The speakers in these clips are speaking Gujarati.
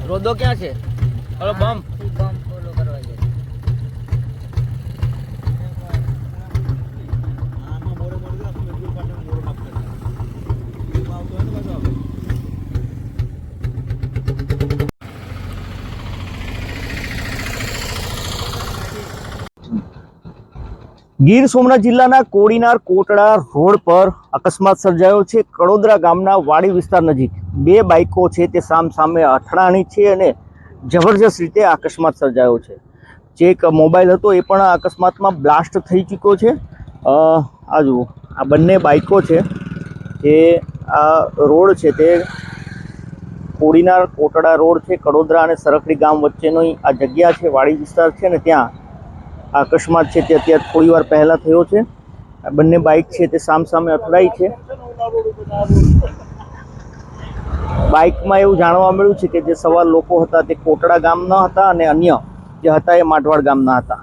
રોદો ક્યાં છે? ઓલો બમ્પ ફોલો કરવા જાય. ગીર સોમનાથ જિલ્લાના કોડીનાર કોટડા રોડ પર અકસ્માત સર્જાયો છે. કડોદરા ગામના વાડી વિસ્તાર નજીક બે બાઇકો છે તે સામે અથડાણી છે અને જબરજસ્ત રીતે અકસ્માત સર્જાયો છે. જે એક મોબાઈલ હતો એ પણ અકસ્માતમાં બ્લાસ્ટ થઈ ચૂક્યો છે. આ જુઓ, આ બંને બાઇકો છે એ આ રોડ છે તે કોડીનાર કોટડા રોડ છે, કડોદરા અને સરખડી ગામ વચ્ચેની આ જગ્યા છે, વાડી વિસ્તાર છે ને ત્યાં અકસ્માત છે તે અત્યારે થોડી વાર પહેલા થયો છે. આ બંને બાઇક છે તે સામે અથડાઈ છે. બાઇકમાં એવું જાણવા મળ્યું છે કે જે સવાર લોકો હતા તે કોટડા ગામના હતા અને અન્ય જે હતા એ માઢવાડ ગામના હતા.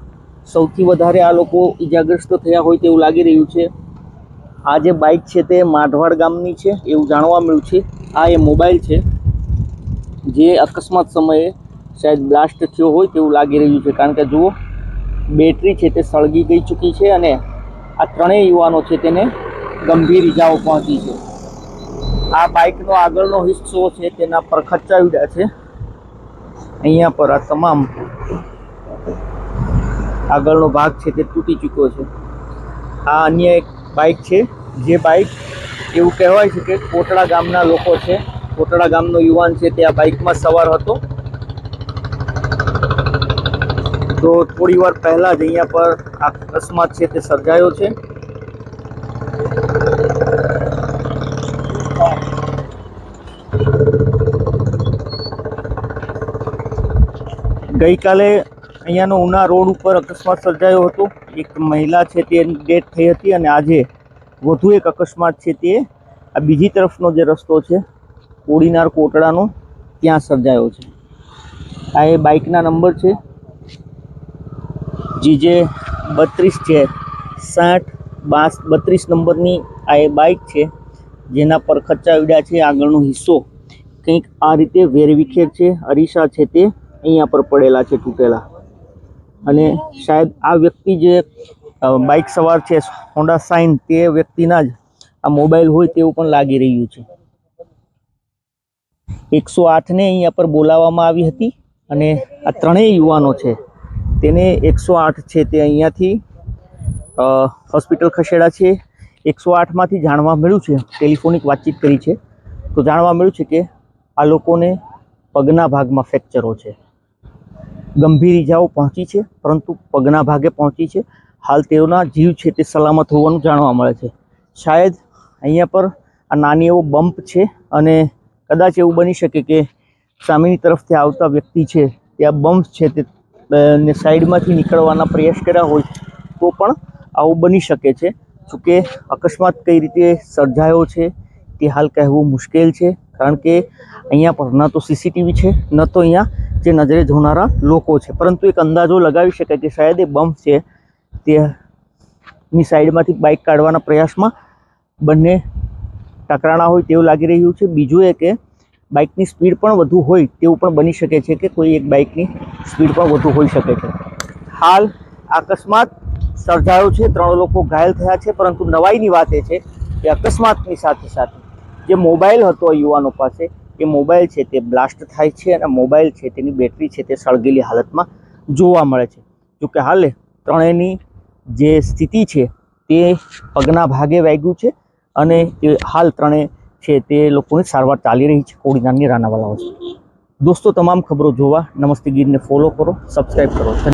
સૌથી વધારે આ લોકો ઈજાગ્રસ્ત થયા હોય તેવું લાગી રહ્યું છે. આ જે બાઇક છે તે માઢવાડ ગામની છે એવું જાણવા મળ્યું છે. આ એ મોબાઈલ છે જે અકસ્માત સમયે શાયદ બ્લાસ્ટ થયો હોય તેવું લાગી રહ્યું છે, કારણ કે જુઓ બેટરી છે તે સળગી ગઈ ચૂકી છે અને આ ત્રણેય યુવાનો છે તેને ગંભીર ઈજાઓ પહોંચી છે. આ બાઇકનો આગળનો હિસ્સો છે તેના પર ખચ્ચાવ્યા છે. અહીંયા પર આ તમામ આગળનો ભાગ છે તે તૂટી ચૂક્યો છે. આ અન્ય એક બાઇક છે, જે બાઇક એવું કહેવાય છે કે કોટડા ગામના લોકો છે, કોટડા ગામનો યુવાન છે તે આ બાઇકમાં સવાર હતો. તો થોડી વાર પહેલા જ અહીંયા પર અકસ્માત છે તે સર્જાયો છે. ગઈકાલે અહીંયાનો ઉના રોડ ઉપર અકસ્માત સર્જાયો હતો. એક મહિલા છે તે ડેથ થઈ હતી અને આજે વધુ એક અકસ્માત છે તે આ બીજી તરફનો જે રસ્તો છે કોડીનાર કોટડાનો ત્યાં સર્જાયો છે. આ એ બાઇકના નંબર છે GJ 32 છે, 60 32 નંબરની આ એ બાઇક છે જેના પર ખચ્ચાવ્યા છે. આગળનો હિસ્સો કંઈક આ રીતે વેરવિખેર છે. અરીસા છે તે અહીંયા પર પડેલા છે તૂટેલા, અને શાયદ આ વ્યક્તિ જે બાઇક સવાર છે હોન્ડા સાઇન તે વ્યક્તિના જ આ મોબાઈલ હોય તેવું પણ લાગી રહ્યું છે. 108ને અહીંયા પર બોલાવવામાં આવી હતી અને આ ત્રણેય યુવાનો છે તેને 108 છે તે અહીંયાથી હોસ્પિટલ ખસેડા છે. 108માંથી જાણવા મળ્યું છે, ટેલિફોનિક વાતચીત કરી છે તો જાણવા મળ્યું છે કે આ લોકોને પગના ભાગમાં ફ્રેક્ચરો છે. ગંભીર ઈજાઓ પહોંચી છે પરંતુ પગના ભાગે પહોંચી છે. હાલ તેઓના જીવ છે તે સલામત હોવાનું જાણવા મળે છે. શાયદ અહીંયા પર આ નાની એવો બમ્પ છે અને કદાચ એવું બની શકે કે સામેની તરફથી આવતા વ્યક્તિ છે તે આ બમ્પ છે તે ને સાઈડમાંથી નીકળવાના પ્રયાસ કર્યા હોય તો પણ આવું બની શકે છે. જોકે અકસ્માત કઈ રીતે સર્જાયો છે તે હાલ કહેવું મુશ્કેલ છે, કારણ કે અહીંયા પર ન તો CCTV છે ન તો અહીંયા જે નજરે જોનારા લોકો છે, પરંતુ એક અંદાજો લગાવી શકાય કે શાયદ એ બમ્પ છે તેની સાઈડમાંથી બાઇક કાઢવાના પ્રયાસમાં બંને ટકરાણા હોય તેવું લાગી રહ્યું છે. બીજું એ કે બાઇકની સ્પીડ પણ વધુ હોય તેવું પણ બની શકે છે કે કોઈ એક બાઇકની સ્પીડ પણ વધુ હોઈ શકે છે. હાલ અકસ્માત સર્જાયો છે, 3 લોકો ઘાયલ થયા છે, પરંતુ નવાઈની વાત એ છે કે અકસ્માતની સાથે સાથે જે મોબાઈલ હતો યુવાનો પાસે એ મોબાઈલ છે તે બ્લાસ્ટ થાય છે અને મોબાઈલ છે તેની બેટરી છે તે સળગેલી હાલતમાં જોવા મળે છે. જોકે હાલે ત્રણેયની જે સ્થિતિ છે તે પગના ભાગે વાગ્યું છે અને તે હાલ ત્રણેય છે તે લોકોની સારવાર ચાલી રહી છે કોડીનારની રાનાવાલા હોસ્પિટલ. દોસ્તો, તમામ ખબરો જોવા નમસ્તે ગીરને ફોલો કરો, સબસ્ક્રાઈબ કરો.